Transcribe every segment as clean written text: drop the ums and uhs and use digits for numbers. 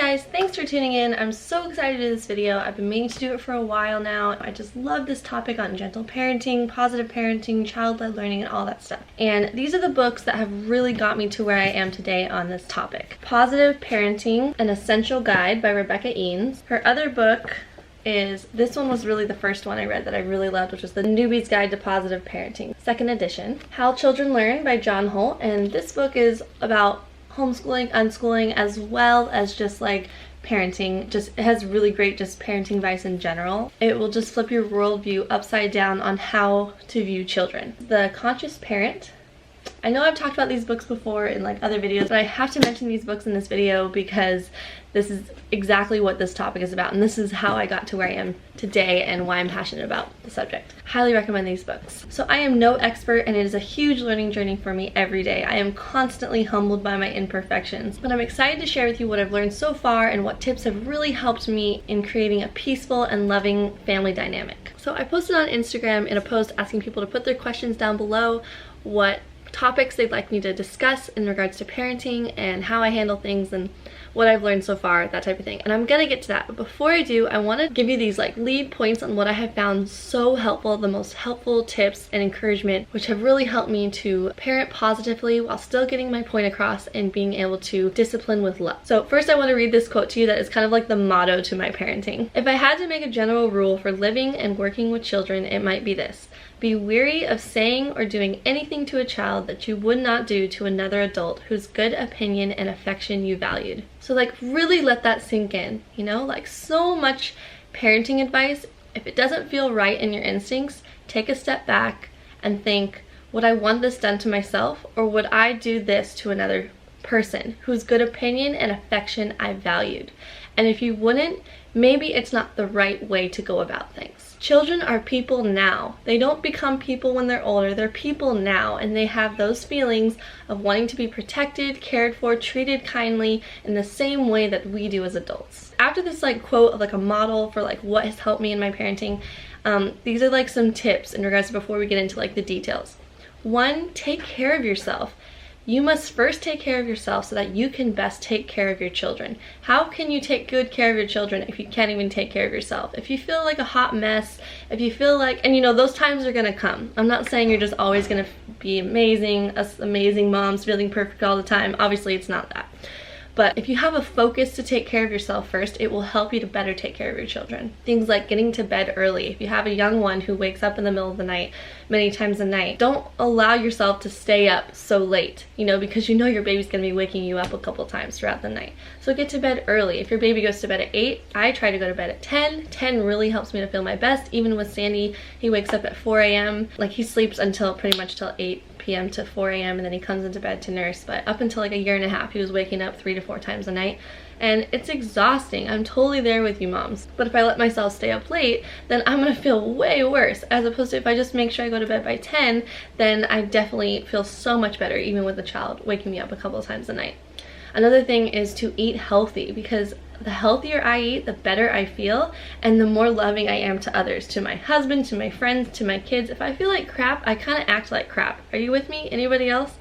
guys, thanks for tuning in. I'm so excited to do this video. I've been meaning to do it for a while now. I just love this topic on gentle parenting, positive parenting, child-led learning, and all that stuff. And these are the books that have really got me to where I am today on this topic. Positive Parenting, An Essential Guide by Rebecca Eanes. Her other book is, this one was really the first one I read that I really loved, which was The Newbie's Guide to Positive Parenting, 2nd edition. How Children Learn by John Holt, and this book is about homeschooling, unschooling, as well as just like parenting. Just it has really great just parenting advice in general. It will just flip your worldview upside down on how to view children. The Conscious Parent. I know I've talked about these books before in like other videos, but I have to mention these books in this video because this is exactly what this topic is about, and this is how I got to where I am today and why I'm passionate about the subject. Highly recommend these books. So I am no expert, and it is a huge learning journey for me every day. I am constantly humbled by my imperfections, but I'm excited to share with you what I've learned so far and what tips have really helped me in creating a peaceful and loving family dynamic. So I posted on Instagram in a post asking people to put their questions down below, what topics they'd like me to discuss in regards to parenting and how I handle things and what I've learned so far, that type of thing. And I'm gonna get to that, but before I do, I want to give you these like lead points on what I have found so helpful, the most helpful tips and encouragement, which have really helped me to parent positively while still getting my point across and being able to discipline with love. So first I want to read this quote to you that is kind of like the motto to my parenting. If I had to make a general rule for living and working with children, it might be this: be weary of saying or doing anything to a child that you would not do to another adult whose good opinion and affection you valued. So like really let that sink in, you know, like so much parenting advice, if it doesn't feel right in your instincts, take a step back and think, would I want this done to myself, or would I do this to another person whose good opinion and affection I valued? And if you wouldn't, maybe it's not the right way to go about things. Children are people now. They don't become people when they're older. They're people now, and they have those feelings of wanting to be protected, cared for, treated kindly in the same way that we do as adults. After this like quote of like a model for like what has helped me in my parenting, these are like some tips in regards to before we get into like the details. 1, take care of yourself. You must first take care of yourself so that you can best take care of your children. How can you take good care of your children if you can't even take care of yourself? If you feel like a hot mess, if you feel like, and you know, those times are gonna come. I'm not saying you're just always gonna be amazing, us amazing moms feeling perfect all the time. Obviously it's not that. But if you have a focus to take care of yourself first, it will help you to better take care of your children. Things like getting to bed early. If you have a young one who wakes up in the middle of the night many times a night, don't allow yourself to stay up so late, you know, because you know your baby's going to be waking you up a couple times throughout the night. So get to bed early. If your baby goes to bed at 8, I try to go to bed at 10. 10 really helps me to feel my best. Even with Sandy, he wakes up at 4 a.m. Like he sleeps until pretty much till 8 p.m. to 4 a.m. and then he comes into bed to nurse. But up until like a year and a half, he was waking up 3 to 4 times a night, and it's exhausting. I'm totally there with you moms. But if I let myself stay up late, then I'm gonna feel way worse, as opposed to if I just make sure I go to bed by 10, then I definitely feel so much better, even with a child waking me up a couple of times a night. Another thing is to eat healthy, because the healthier I eat, the better I feel, and the more loving I am to others, to my husband, to my friends, to my kids. If I feel like crap, I kind of act like crap. Are you with me? Anybody else?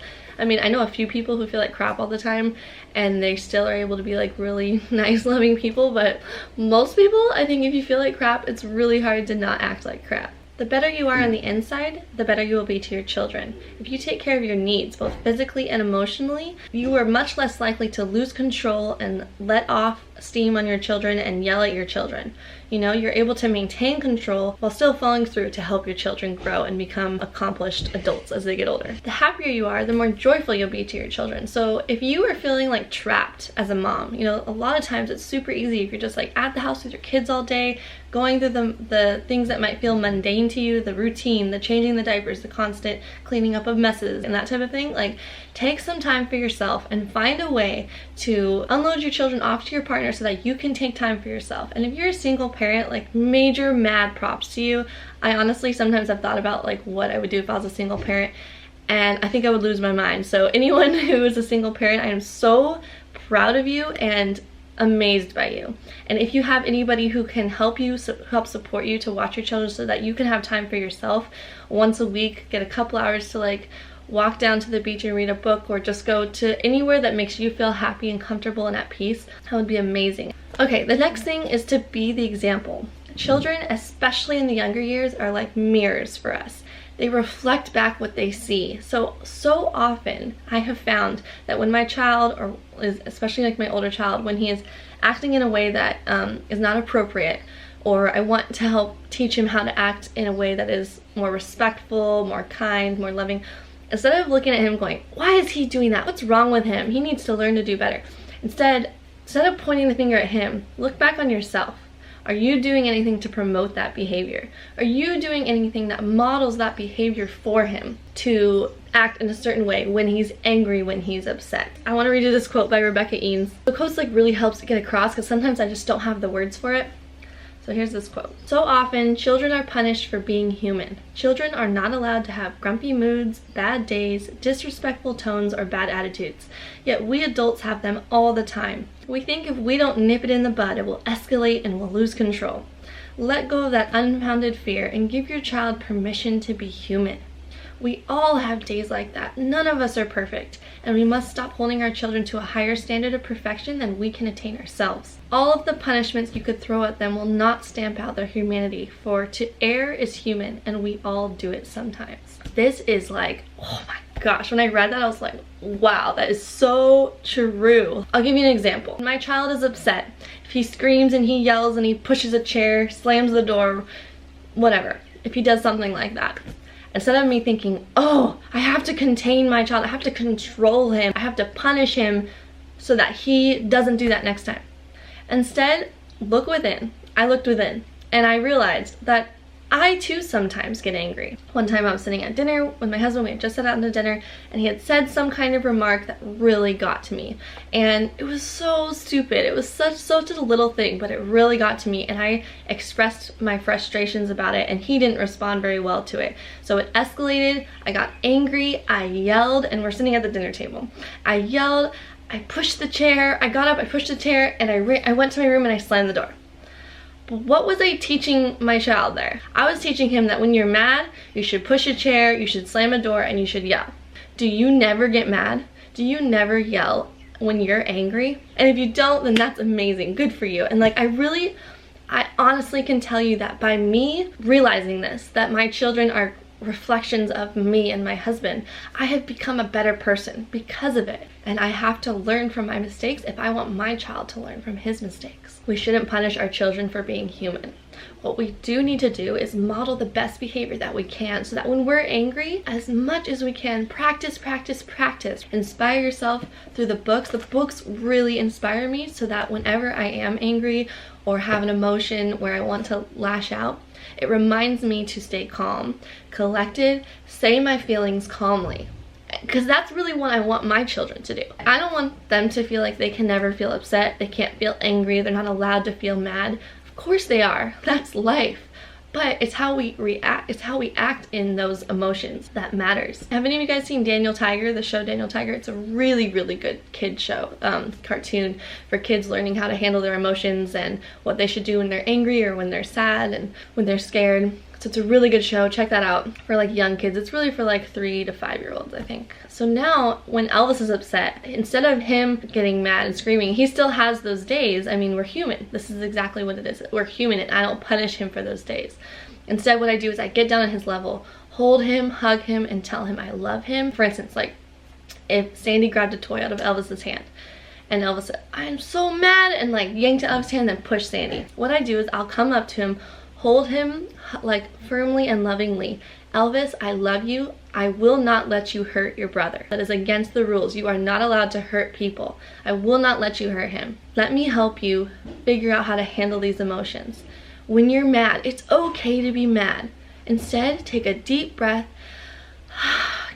I mean, I know a few people who feel like crap all the time and they still are able to be like really nice, loving people, but most people, I think if you feel like crap, it's really hard to not act like crap. The better you are on the inside, the better you will be to your children. If you take care of your needs, both physically and emotionally, you are much less likely to lose control and let off steam on your children and yell at your children. You know, you're able to maintain control while still following through to help your children grow and become accomplished adults as they get older. The happier you are, the more joyful you'll be to your children. So if you are feeling like trapped as a mom, you know, a lot of times it's super easy if you're just like at the house with your kids all day, going through the things that might feel mundane to you, the routine, the changing the diapers, the constant cleaning up of messes and that type of thing. Like, take some time for yourself and find a way to unload your children off to your partner so that you can take time for yourself. And if you're a single parent, like, major mad props to you. I honestly sometimes have thought about like what I would do if I was a single parent, and I think I would lose my mind. So anyone who is a single parent, I am so proud of you and amazed by you. And if you have anybody who can help you, help support you to watch your children so that you can have time for yourself once a week, get a couple hours to like walk down to the beach and read a book, or just go to anywhere that makes you feel happy and comfortable and at peace. That would be amazing. Okay, the next thing is to be the example. Children, especially in the younger years, are like mirrors for us. They reflect back what they see. So often I have found that when my child, or especially like my older child, when he is acting in a way that is not appropriate, or I want to help teach him how to act in a way that is more respectful, more kind, more loving, instead of looking at him going, why is he doing that? What's wrong with him? He needs to learn to do better. Instead of pointing the finger at him, look back on yourself. Are you doing anything to promote that behavior? Are you doing anything that models that behavior for him to act in a certain way when he's angry, when he's upset? I want to read you this quote by Rebecca Eanes. The quote like really helps to get across because sometimes I just don't have the words for it. So here's this quote. So often, children are punished for being human. Children are not allowed to have grumpy moods, bad days, disrespectful tones, or bad attitudes. Yet we adults have them all the time. We think if we don't nip it in the bud, it will escalate and we'll lose control. Let go of that unfounded fear and give your child permission to be human. We all have days like that. None of us are perfect, and we must stop holding our children to a higher standard of perfection than we can attain ourselves. All of the punishments you could throw at them will not stamp out their humanity, for to err is human, and we all do it sometimes. This is like, oh my gosh, when I read that I was like, wow, that is so true. I'll give you an example. When my child is upset, if he screams and he yells and he pushes a chair, slams the door, whatever, if he does something like that, instead of me thinking, oh, I have to contain my child, I have to control him, I have to punish him so that he doesn't do that next time. Instead, look within. I looked within and I realized that I too sometimes get angry. One time I was sitting at dinner with my husband. We had just sat out to dinner and he had said some kind of remark that really got to me. And it was so stupid. It was such a little thing, but it really got to me. And I expressed my frustrations about it and he didn't respond very well to it. So it escalated. I got angry. I yelled, and we're sitting at the dinner table. I yelled. I pushed the chair. I got up, I pushed the chair, and I went to my room and I slammed the door. What was I teaching my child there? I was teaching him that when you're mad, you should push a chair, you should slam a door, and you should yell. Do you never get mad? Do you never yell when you're angry? And if you don't, then that's amazing. Good for you. And like, I honestly can tell you that by me realizing this, that my children are reflections of me and my husband, I have become a better person because of it. And I have to learn from my mistakes if I want my child to learn from his mistakes. We shouldn't punish our children for being human. What we do need to do is model the best behavior that we can, so that when we're angry, as much as we can, practice. Inspire yourself through the books. The books really inspire me, so that whenever I am angry or have an emotion where I want to lash out, it reminds me to stay calm, collected, say my feelings calmly. Because that's really what I want my children to do. I don't want them to feel like they can never feel upset, they can't feel angry, they're not allowed to feel mad. Of course they are, that's life. But it's how we react, it's how we act in those emotions that matters. Have any of you guys seen Daniel Tiger, the show Daniel Tiger? It's a really good kid show, cartoon for kids learning how to handle their emotions and what they should do when they're angry or when they're sad and when they're scared. So it's a really good show. Check that out for like young kids. It's really for like 3 to 5 year olds, I think. So now when Elvis is upset, instead of him getting mad and screaming, he still has those days. I mean, we're human. This is exactly what it is. We're human, and I don't punish him for those days. Instead, what I do is I get down on his level, hold him, hug him, and tell him I love him. For instance, like if Sandy grabbed a toy out of Elvis's hand and Elvis said, I'm so mad, and like yanked Elvis' hand and pushed Sandy. What I do is I'll come up to him, hold him like firmly and lovingly. Elvis, I love you. I will not let you hurt your brother. That is against the rules. You are not allowed to hurt people. I will not let you hurt him. Let me help you figure out how to handle these emotions. When you're mad, it's okay to be mad. Instead, take a deep breath,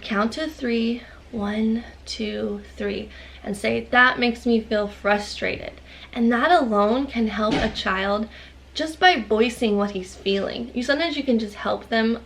count to 3, 1, 2, 3, and say, that makes me feel frustrated. And that alone can help a child just by voicing what he's feeling. Sometimes you can just help them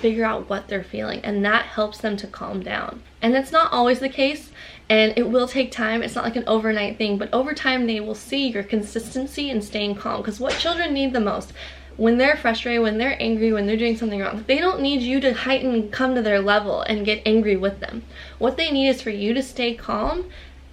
figure out what they're feeling, and that helps them to calm down. And that's not always the case, and it will take time. It's not like an overnight thing, but over time they will see your consistency in staying calm, because what children need the most, when they're frustrated, when they're angry, when they're doing something wrong, they don't need you to heighten and come to their level and get angry with them. What they need is for you to stay calm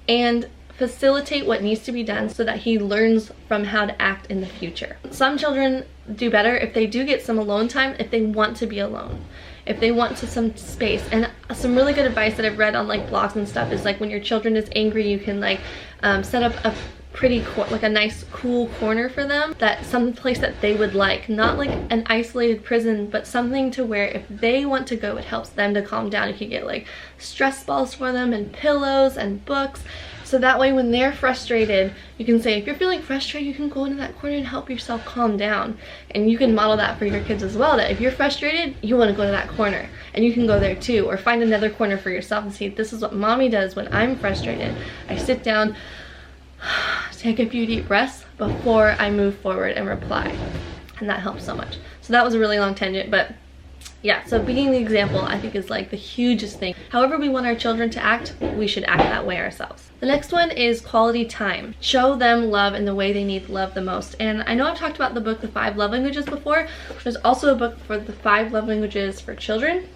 and facilitate what needs to be done so that he learns from how to act in the future. Some children do better if they do get some alone time, if they want to be alone, if they want some space. And some really good advice that I've read on like blogs and stuff is like when your children is angry, you can like set up a pretty like a nice cool corner for them, that some place that they would like, not like an isolated prison, but something to where if they want to go, it helps them to calm down. You can get like stress balls for them and pillows and books, so that way when they're frustrated, you can say, if you're feeling frustrated, you can go into that corner and help yourself calm down. And you can model that for your kids as well, that if you're frustrated, you want to go to that corner and you can go there too, or find another corner for yourself and see, this is what mommy does when I'm frustrated. I sit down, take a few deep breaths before I move forward and reply, and that helps so much. So that was a really long tangent, but yeah, so being the example I think is like the hugest thing. However we want our children to act, we should act that way ourselves. The next one is quality time. Show them love in the way they need love the most. And I know I've talked about the book The 5 Love Languages before. There's also a book for the 5 love languages for children.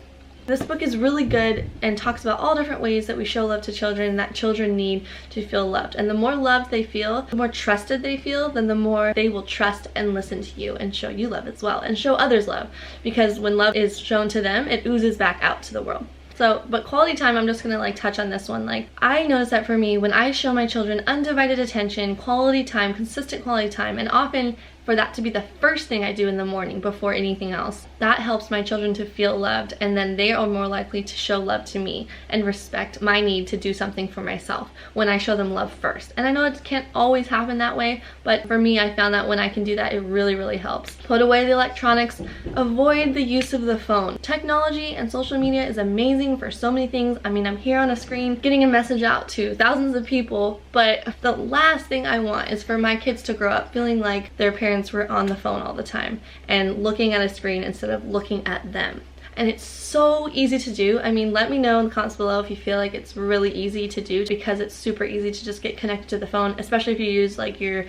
This book is really good and talks about all different ways that we show love to children, that children need to feel loved. And the more loved they feel, the more trusted they feel, then the more they will trust and listen to you and show you love as well, and show others love. Because when love is shown to them, it oozes back out to the world. So, but quality time, I'm just gonna like touch on this one. Like, I notice that for me, when I show my children undivided attention, quality time, consistent quality time, and often for that to be the first thing I do in the morning before anything else, that helps my children to feel loved, and then they are more likely to show love to me and respect my need to do something for myself when I show them love first. And I know it can't always happen that way, but for me, I found that when I can do that, it really, really helps. Put away the electronics, avoid the use of the phone. Technology and social media is amazing for so many things. I mean, I'm here on a screen getting a message out to thousands of people, but the last thing I want is for my kids to grow up feeling like their parents were on the phone all the time and looking at a screen instead of looking at them. And it's so easy to do. I mean, let me know in the comments below if you feel like it's really easy to do, because it's super easy to just get connected to the phone, especially if you use like your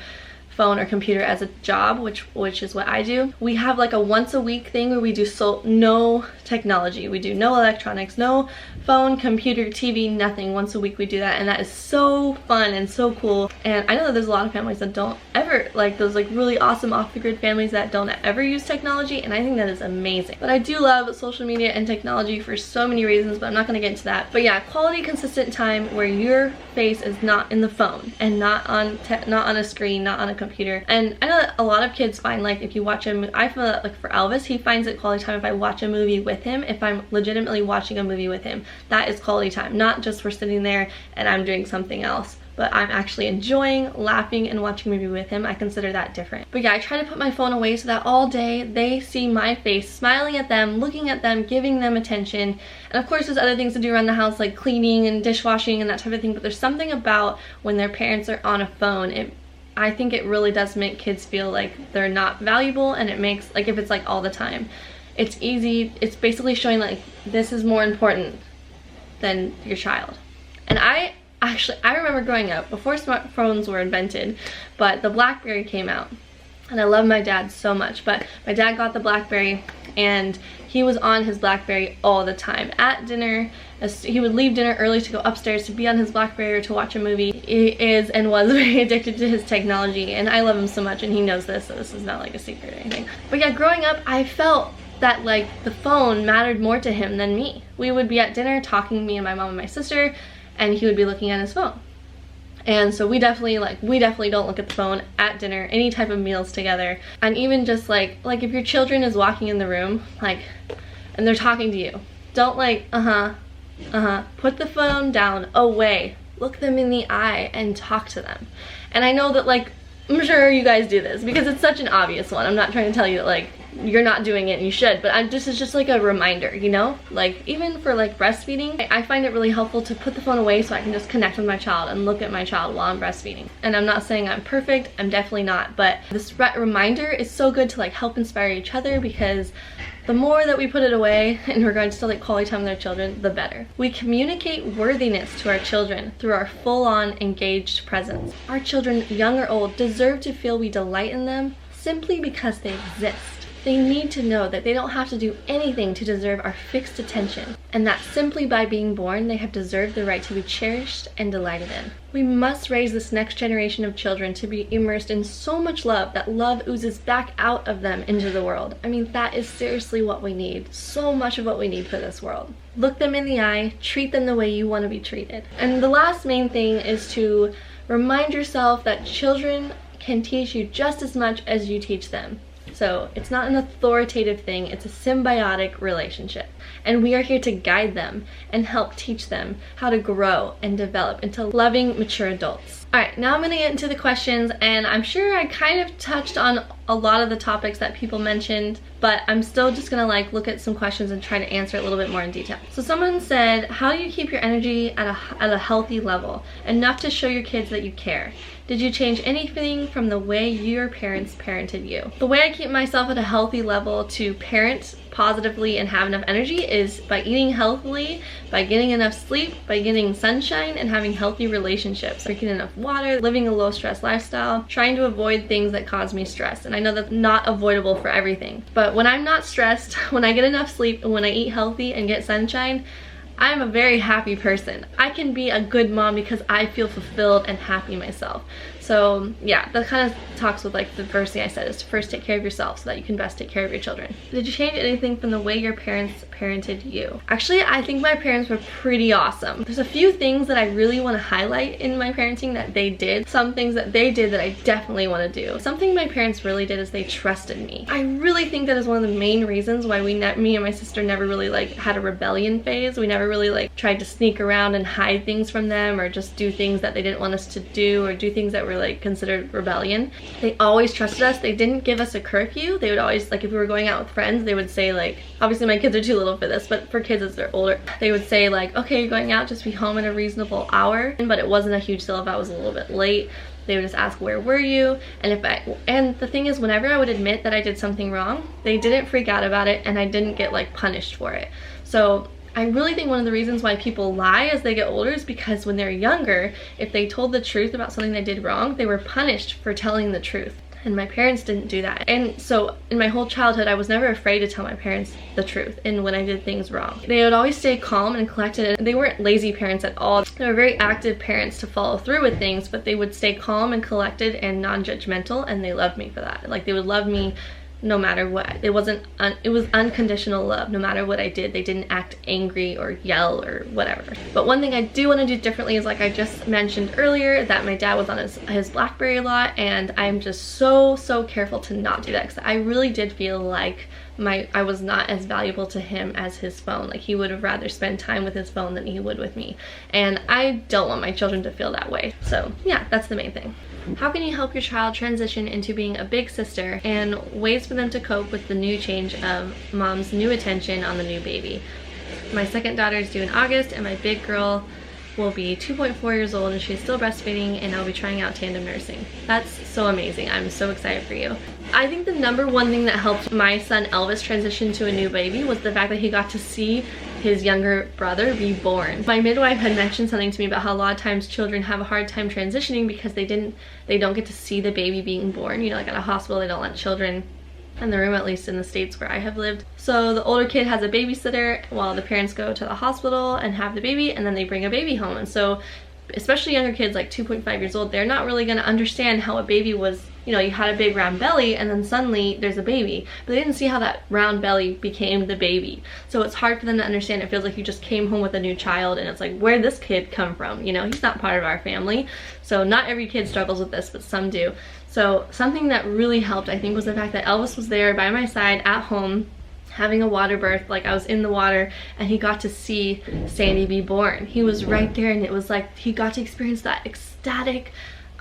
phone or computer as a job, which is what I do. We have like a once a week thing where we do no technology. We do no electronics, no phone, computer, TV, nothing. Once a week we do that, and that is so fun and so cool. And I know that there's a lot of families that don't ever, like those like really awesome off-the-grid families that don't ever use technology, and I think that is amazing. But I do love social media and technology for so many reasons, but I'm not gonna get into that. But yeah, quality, consistent time where your face is not in the phone and not on a screen, not on a computer. And I know that a lot of kids find, like, if you watch a I feel that like for Elvis, he finds it quality time if I watch a movie with him, if I'm legitimately watching a movie with him. That is quality time, not just we're sitting there and I'm doing something else, but I'm actually enjoying, laughing, and watching a movie with him. I consider that different. But yeah, I try to put my phone away so that all day they see my face, smiling at them, looking at them, giving them attention. And of course there's other things to do around the house, like cleaning and dishwashing and that type of thing, but there's something about when their parents are on a phone, I think it really does make kids feel like they're not valuable, and it makes, like, if it's like all the time, it's easy, it's basically showing like this is more important than your child. And I remember growing up, before smartphones were invented, but the BlackBerry came out. And I love my dad so much, but my dad got the BlackBerry and he was on his BlackBerry all the time. At dinner, he would leave dinner early to go upstairs to be on his BlackBerry or to watch a movie. He is and was very addicted to his technology, and I love him so much, and he knows this, so this is not like a secret or anything. But yeah, growing up, I felt that like the phone mattered more to him than me. We would be at dinner talking, me and my mom and my sister, and he would be looking at his phone. And so we definitely don't look at the phone at dinner, any type of meals together. And even just like if your children is walking in the room, like, and they're talking to you, don't like, put the phone down, away, look them in the eye and talk to them. And I know that, like, I'm sure you guys do this because it's such an obvious one. I'm not trying to tell you that like you're not doing it and you should, but this is just like a reminder, you know? Like, even for like breastfeeding, I find it really helpful to put the phone away so I can just connect with my child and look at my child while I'm breastfeeding. And I'm not saying I'm perfect, I'm definitely not, but this reminder is so good to like help inspire each other, because the more that we put it away in regards to like quality time with our children, the better. We communicate worthiness to our children through our full-on engaged presence. Our children, young or old, deserve to feel we delight in them, simply because they exist. They need to know that they don't have to do anything to deserve our fixed attention, and that simply by being born, they have deserved the right to be cherished and delighted in. We must raise this next generation of children to be immersed in so much love that love oozes back out of them into the world. I mean, that is seriously what we need. So much of what we need for this world. Look them in the eye, treat them the way you want to be treated. And the last main thing is to remind yourself that children can teach you just as much as you teach them. So it's not an authoritative thing, it's a symbiotic relationship. And we are here to guide them and help teach them how to grow and develop into loving, mature adults. Alright, now I'm going to get into the questions, and I'm sure I kind of touched on a lot of the topics that people mentioned, but I'm still just going to look at some questions and try to answer it a little bit more in detail. So someone said, how do you keep your energy at a healthy level, enough to show your kids that you care? Did you change anything from the way your parents parented you? The way I keep myself at a healthy level to parent positively and have enough energy is by eating healthily, by getting enough sleep, by getting sunshine, and having healthy relationships. Drinking enough water, living a low stress lifestyle, trying to avoid things that cause me stress. And I know that's not avoidable for everything, but when I'm not stressed, when I get enough sleep, and when I eat healthy and get sunshine, I'm a very happy person. I can be a good mom because I feel fulfilled and happy myself. So yeah, that kind of talks with the first thing I said, is to first take care of yourself so that you can best take care of your children. Did you change anything from the way your parents parented you? Actually, I think my parents were pretty awesome. There's a few things that I really want to highlight in my parenting that they did. Some things that they did that I definitely want to do. Something my parents really did is they trusted me. I really think that is one of the main reasons why me and my sister never really had a rebellion phase. We never really tried to sneak around and hide things from them, or just do things that they didn't want us to do, or do things that were considered rebellion. They always trusted us. They didn't give us a curfew. They would always, if we were going out with friends, they would say obviously my kids are too little for this, but for kids as they're older, they would say okay, you're going out, just be home in a reasonable hour. But it wasn't a huge deal if I was a little bit late. They would just ask, where were you? And the thing is, whenever I would admit that I did something wrong, they didn't freak out about it, and I didn't get punished for it. So I really think one of the reasons why people lie as they get older is because when they're younger, if they told the truth about something they did wrong, they were punished for telling the truth. And my parents didn't do that. And so in my whole childhood, I was never afraid to tell my parents the truth and when I did things wrong. They would always stay calm and collected, and they weren't lazy parents at all. They were very active parents to follow through with things, but they would stay calm and collected and non-judgmental, and they loved me for that. They would love me no matter what. It was unconditional love. No matter what I did, they didn't act angry or yell or whatever. But one thing I do want to do differently is, I just mentioned earlier, that my dad was on his BlackBerry a lot, and I'm just so careful to not do that, because I really did feel like I was not as valuable to him as his phone. He would have rather spend time with his phone than he would with me, and I don't want my children to feel that way. So yeah, that's the main thing. How can you help your child transition into being a big sister, and ways for them to cope with the new change of mom's new attention on the new baby? My second daughter is due in August, and my big girl will be 2.4 years old, and she's still breastfeeding, and I'll be trying out tandem nursing. That's so amazing. I'm so excited for you. I think the number one thing that helped my son Elvis transition to a new baby was the fact that he got to see his younger brother be born. My midwife had mentioned something to me about how a lot of times children have a hard time transitioning because they don't get to see the baby being born. At a hospital, they don't let children in the room, at least in the States where I have lived. So the older kid has a babysitter while the parents go to the hospital and have the baby, and then they bring a baby home. And so especially younger kids 2.5 years old, they're not really going to understand how a baby was, you had a big round belly and then suddenly there's a baby, but they didn't see how that round belly became the baby. So it's hard for them to understand. It feels like you just came home with a new child, and it's where'd this kid come from? He's not part of our family. So not every kid struggles with this, but some do. So something that really helped, I think, was the fact that Elvis was there by my side at home, having a water birth. I was in the water, and he got to see Sandy be born. He was right there, and it was he got to experience that ecstatic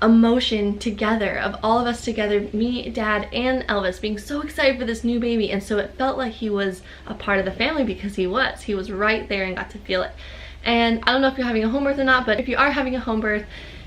emotion together, of all of us together, me, Dad, and Elvis being so excited for this new baby. And so it felt like he was a part of the family, because he was right there and got to feel it. And I don't know if you're having a home birth or not, but if you are having a home birth,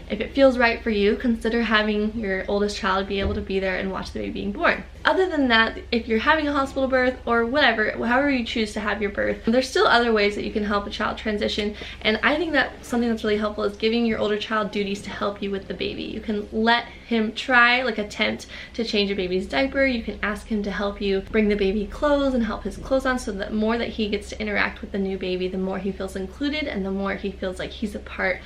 if it feels right for you, consider having your oldest child be able to be there and watch the baby being born. Other than that, if you're having a hospital birth or whatever, however you choose to have your birth, there's still other ways that you can help a child transition. And I think that something that's really helpful is giving your older child duties to help you with the baby. You can let him try, like attempt to change a baby's diaper. You can ask him to help you bring the baby clothes and help his clothes on, so that more that he gets to interact with the new baby, the more he feels included and the more he feels like he's a part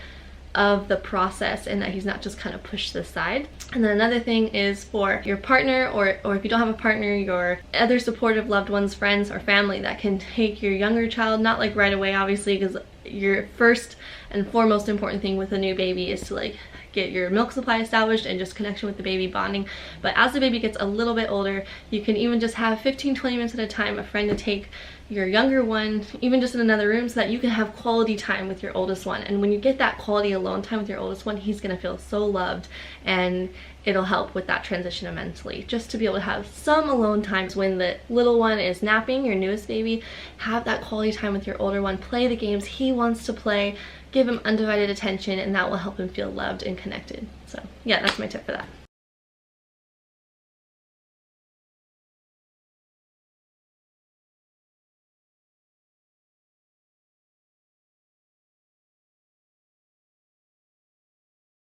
of the process and that he's not just kind of pushed to the side. And then another thing is for your partner, or if you don't have a partner, your other supportive loved ones, friends or family that can take your younger child, not like right away obviously, because your first and foremost important thing with a new baby is to like get your milk supply established and just connection with the baby, bonding. But as the baby gets a little bit older, you can even just have 15-20 minutes at a time a friend to take your younger one, even just in another room, so that you can have quality time with your oldest one. And when you get that quality alone time with your oldest one, he's gonna feel so loved, and it'll help with that transition immensely. Just to be able to have some alone times when the little one is napping, your newest baby, have that quality time with your older one, play the games he wants to play, give him undivided attention, and that will help him feel loved and connected. So yeah, that's my tip for that.